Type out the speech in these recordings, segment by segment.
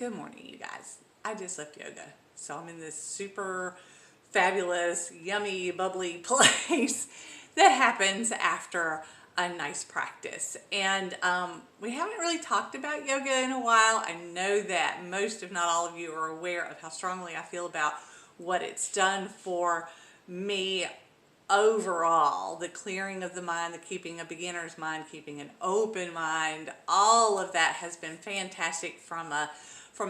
Good morning, you guys. I just left yoga. So I'm in this super fabulous, yummy, bubbly place that happens after a nice practice. And we haven't really talked about yoga in a while. I know that most, if not all of you, are aware of how strongly I feel about what it's done for me overall. The clearing of the mind, the keeping a beginner's mind, keeping an open mind, all of that has been fantastic from a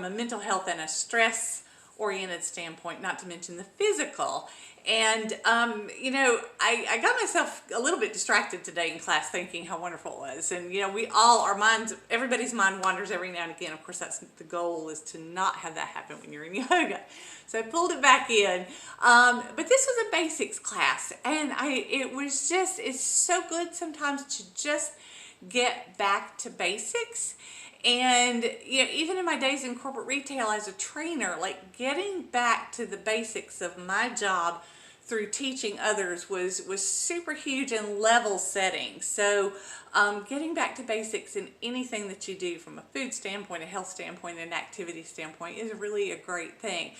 mental health and a stress oriented standpoint, not to mention the physical. And I got myself a little bit distracted today in class thinking how wonderful it was. And we all, our minds, everybody's mind wanders every now and again. Of course, that's the goal, is to not have that happen when you're in yoga. So I pulled it back in. But this was a basics class, and it's so good sometimes to just get back to basics. And even in my days in corporate retail as a trainer, like getting back to the basics of my job through teaching others was super huge and level setting. So getting back to basics in anything that you do from a food standpoint, a health standpoint, an activity standpoint is really a great thing.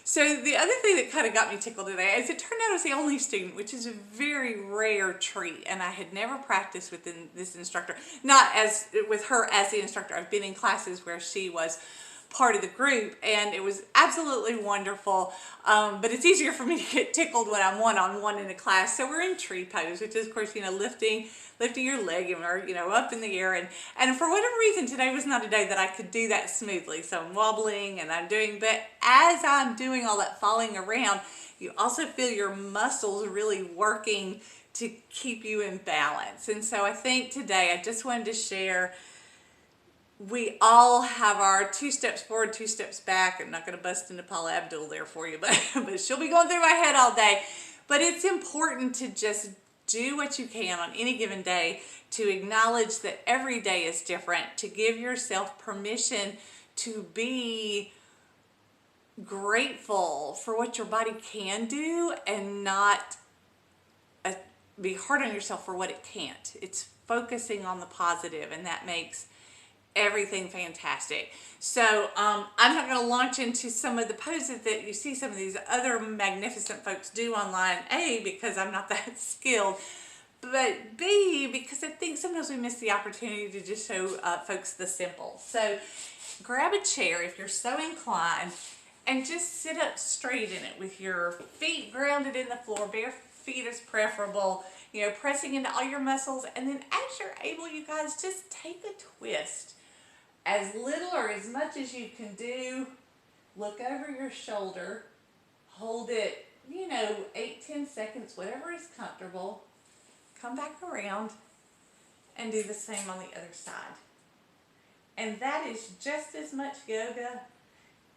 So the other thing that kind of got me tickled today is it turned out I was the only student, which is a very rare treat, and I had never practiced with this instructor, not as with her as the instructor. I've been in classes where she was part of the group, and it was absolutely wonderful. But it's easier for me to get tickled when I'm one-on-one in a class. So we're in tree pose, which is, of course, lifting your leg or up in the air. And for whatever reason, today was not a day that I could do that smoothly. So I'm wobbling and but as I'm doing all that falling around, you also feel your muscles really working to keep you in balance. And so I think today I just wanted to share, we all have our 2 steps forward, 2 steps back. I'm not going to bust into Paula Abdul there for you, but she'll be going through my head all day. But it's important to just do what you can on any given day, to acknowledge that every day is different, to give yourself permission to be grateful for what your body can do and not be hard on yourself for what it can't. It's focusing on the positive, and that makes everything fantastic. So I'm not going to launch into some of the poses that you see some of these other magnificent folks do online, A, because I'm not that skilled, but B, because I think sometimes we miss the opportunity to just show folks the simple. So grab a chair if you're so inclined and just sit up straight in it with your feet grounded in the floor. Bare feet is preferable, pressing into all your muscles. And then as you're able, you guys, just take a twist. As little or as much as you can do. Look over your shoulder. Hold it, 8-10 seconds, whatever is comfortable. Come back around and do the same on the other side. And that is just as much yoga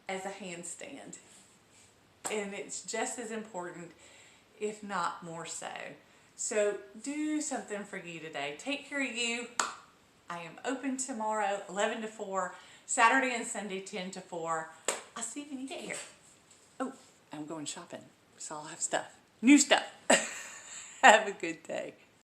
as a handstand. And it's just as important, if not more so. So do something for you today. Take care of you. I am open tomorrow, 11 to 4, Saturday and Sunday, 10 to 4. I'll see you when you get here. Oh, I'm going shopping, so I'll have stuff. New stuff. Have a good day.